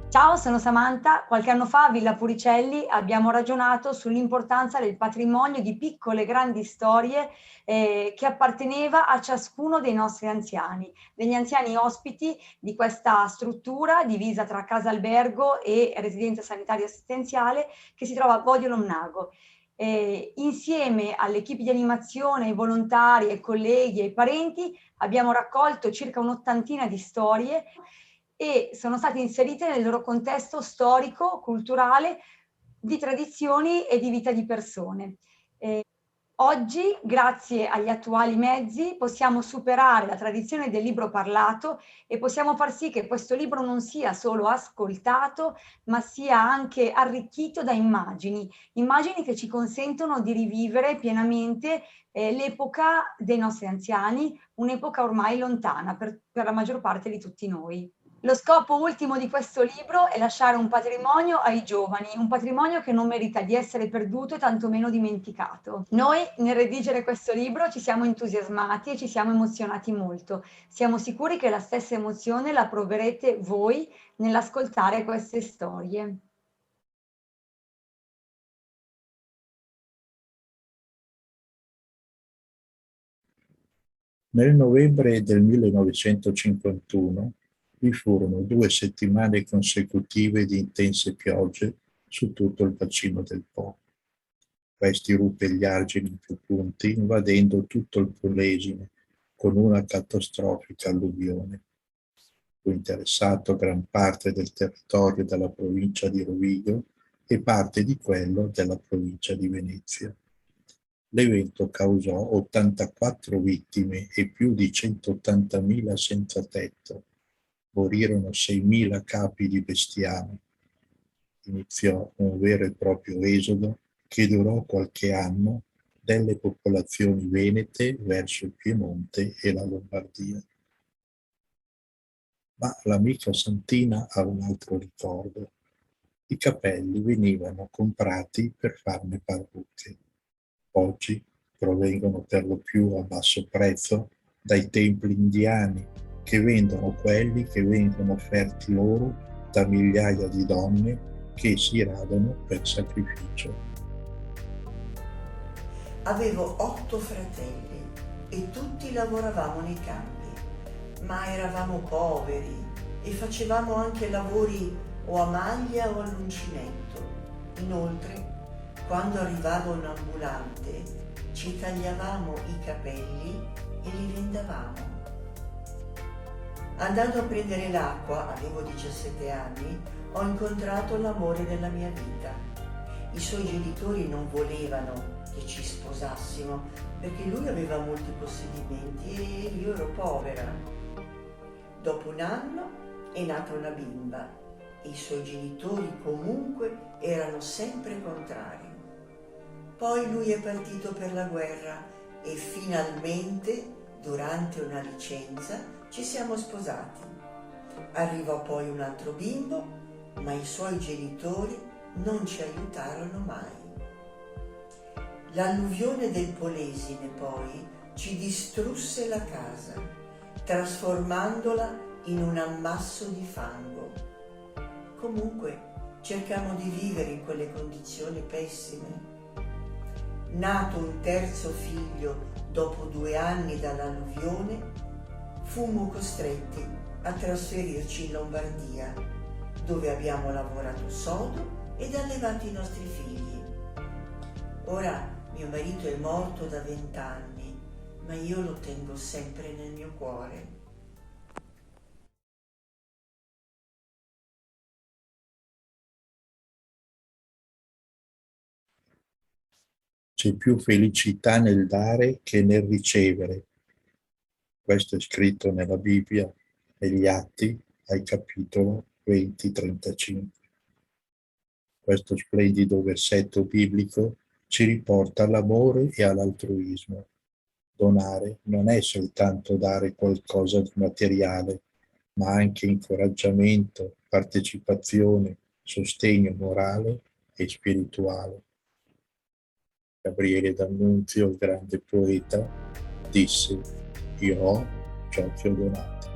Ciao, sono Samantha. Qualche anno fa a Villa Puricelli abbiamo ragionato sull'importanza del patrimonio di piccole e grandi storie che apparteneva a ciascuno dei nostri anziani, degli anziani ospiti di questa struttura divisa tra casa albergo e residenza sanitaria assistenziale che si trova a Bodio Lomnago. Insieme all'equipe di animazione, ai volontari, ai colleghi e ai parenti abbiamo raccolto circa un'ottantina di storie e sono state inserite nel loro contesto storico, culturale, di tradizioni e di vita di persone. Oggi, grazie agli attuali mezzi, possiamo superare la tradizione del libro parlato e possiamo far sì che questo libro non sia solo ascoltato, ma sia anche arricchito da immagini, immagini che ci consentono di rivivere pienamente l'epoca dei nostri anziani, un'epoca ormai lontana per la maggior parte di tutti noi. Lo scopo ultimo di questo libro è lasciare un patrimonio ai giovani, un patrimonio che non merita di essere perduto e tantomeno dimenticato. Noi nel redigere questo libro ci siamo entusiasmati e ci siamo emozionati molto. Siamo sicuri che la stessa emozione la proverete voi nell'ascoltare queste storie. Nel novembre del 1951 vi furono 2 settimane consecutive di intense piogge su tutto il bacino del Po. Questi ruppe gli argini in più punti, invadendo tutto il Polesine con una catastrofica alluvione. Fu interessato gran parte del territorio della provincia di Rovigo e parte di quello della provincia di Venezia. L'evento causò 84 vittime e più di 180.000 senza tetto. Morirono 6.000 capi di bestiame. Iniziò un vero e proprio esodo che durò qualche anno delle popolazioni venete verso il Piemonte e la Lombardia. Ma l'amica Santina ha un altro ricordo. I capelli venivano comprati per farne parrucche. Oggi provengono per lo più a basso prezzo dai templi indiani che vendono quelli che vengono offerti loro da migliaia di donne che si radano per sacrificio. Avevo 8 fratelli e tutti lavoravamo nei campi, ma eravamo poveri e facevamo anche lavori o a maglia o all'uncinetto. Inoltre, quando arrivava un ambulante, ci tagliavamo i capelli e li vendavamo. Andando a prendere l'acqua, avevo 17 anni, ho incontrato l'amore della mia vita. I suoi genitori non volevano che ci sposassimo perché lui aveva molti possedimenti e io ero povera. Dopo un anno è nata una bimba e i suoi genitori comunque erano sempre contrari. Poi lui è partito per la guerra e finalmente, durante una licenza, ci siamo sposati. Arrivò poi un altro bimbo, ma i suoi genitori non ci aiutarono mai. L'alluvione del Polesine poi ci distrusse la casa, trasformandola in un ammasso di fango. Comunque cercammo di vivere in quelle condizioni pessime. Nato un terzo figlio dopo 2 anni dall'alluvione, fummo costretti a trasferirci in Lombardia, dove abbiamo lavorato sodo ed allevato i nostri figli. Ora mio marito è morto da 20 anni, ma io lo tengo sempre nel mio cuore. C'è più felicità nel dare che nel ricevere. Questo è scritto nella Bibbia, negli Atti, al capitolo 20-35. Questo splendido versetto biblico ci riporta all'amore e all'altruismo. Donare non è soltanto dare qualcosa di materiale, ma anche incoraggiamento, partecipazione, sostegno morale e spirituale. Gabriele D'Annunzio, il grande poeta, disse: io ho ciò che ho donato.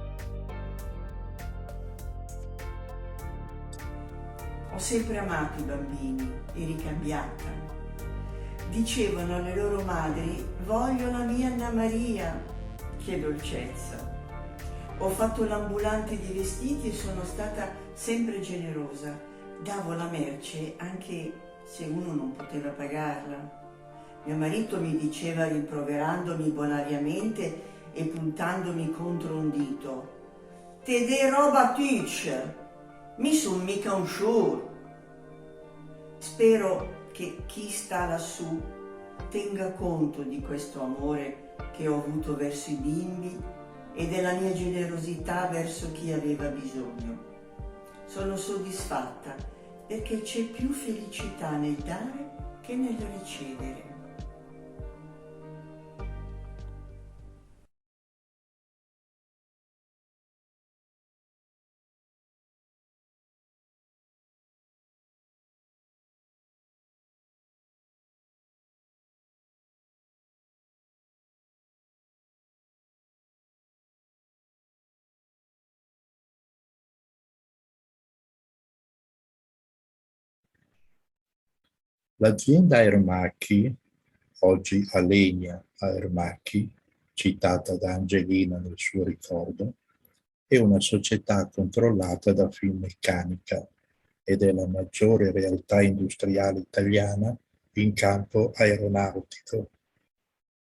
sempre amato i bambini e ricambiata. Dicevano alle loro madri: voglio la mia Anna Maria, che dolcezza. Ho fatto l'ambulante di vestiti e sono stata sempre generosa. Davo la merce anche se uno non poteva pagarla. Mio marito mi diceva, rimproverandomi bonariamente e puntandomi contro un dito: te de roba tüch, mi son mica un sciur. Spero che chi sta lassù tenga conto di questo amore che ho avuto verso i bimbi e della mia generosità verso chi aveva bisogno. Sono soddisfatta perché c'è più felicità nel dare che nel ricevere. L'azienda Aermacchi, oggi Alenia Aermacchi, citata da Angelina nel suo ricordo, è una società controllata da Finmeccanica ed è la maggiore realtà industriale italiana in campo aeronautico.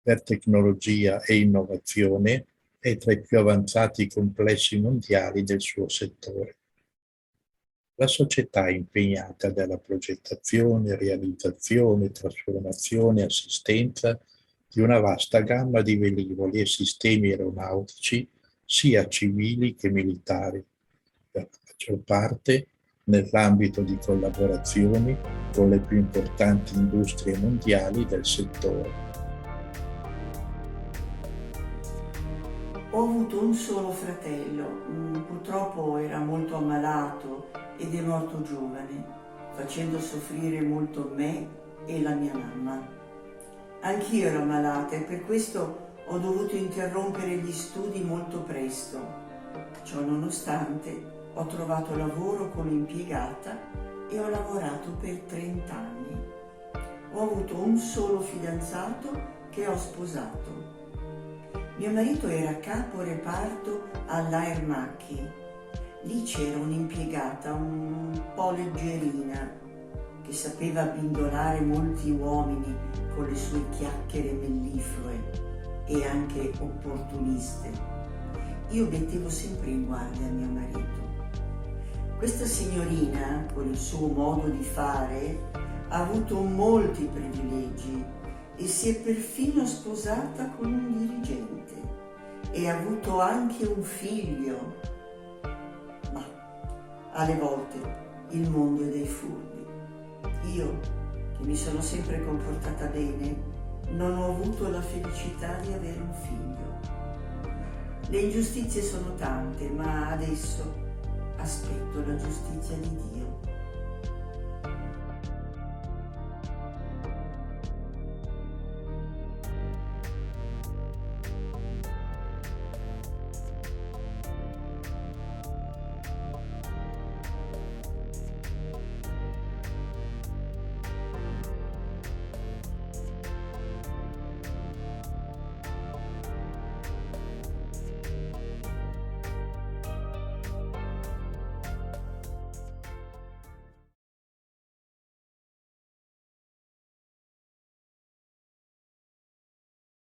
Per tecnologia e innovazione è tra i più avanzati complessi mondiali del suo settore. La società è impegnata nella progettazione, realizzazione, trasformazione e assistenza di una vasta gamma di velivoli e sistemi aeronautici sia civili che militari, per la maggior parte nell'ambito di collaborazioni con le più importanti industrie mondiali del settore. Ho avuto un solo fratello, purtroppo era molto ammalato ed è morto giovane, facendo soffrire molto me e la mia mamma. Anch'io ero malata e per questo ho dovuto interrompere gli studi molto presto. Ciò nonostante, ho trovato lavoro come impiegata e ho lavorato per 30 anni. Ho avuto un solo fidanzato che ho sposato. Mio marito era capo reparto all'Aermacchi. Lì c'era un'impiegata un po' leggerina che sapeva abbindolare molti uomini con le sue chiacchiere melliflue e anche opportuniste. Io mettevo sempre in guardia mio marito. Questa signorina, con il suo modo di fare, ha avuto molti privilegi e si è perfino sposata con un dirigente e ha avuto anche un figlio. Ma alle volte il mondo è dei furbi. Io, che mi sono sempre comportata bene, non ho avuto la felicità di avere un figlio. Le ingiustizie sono tante, ma adesso aspetto la giustizia di Dio.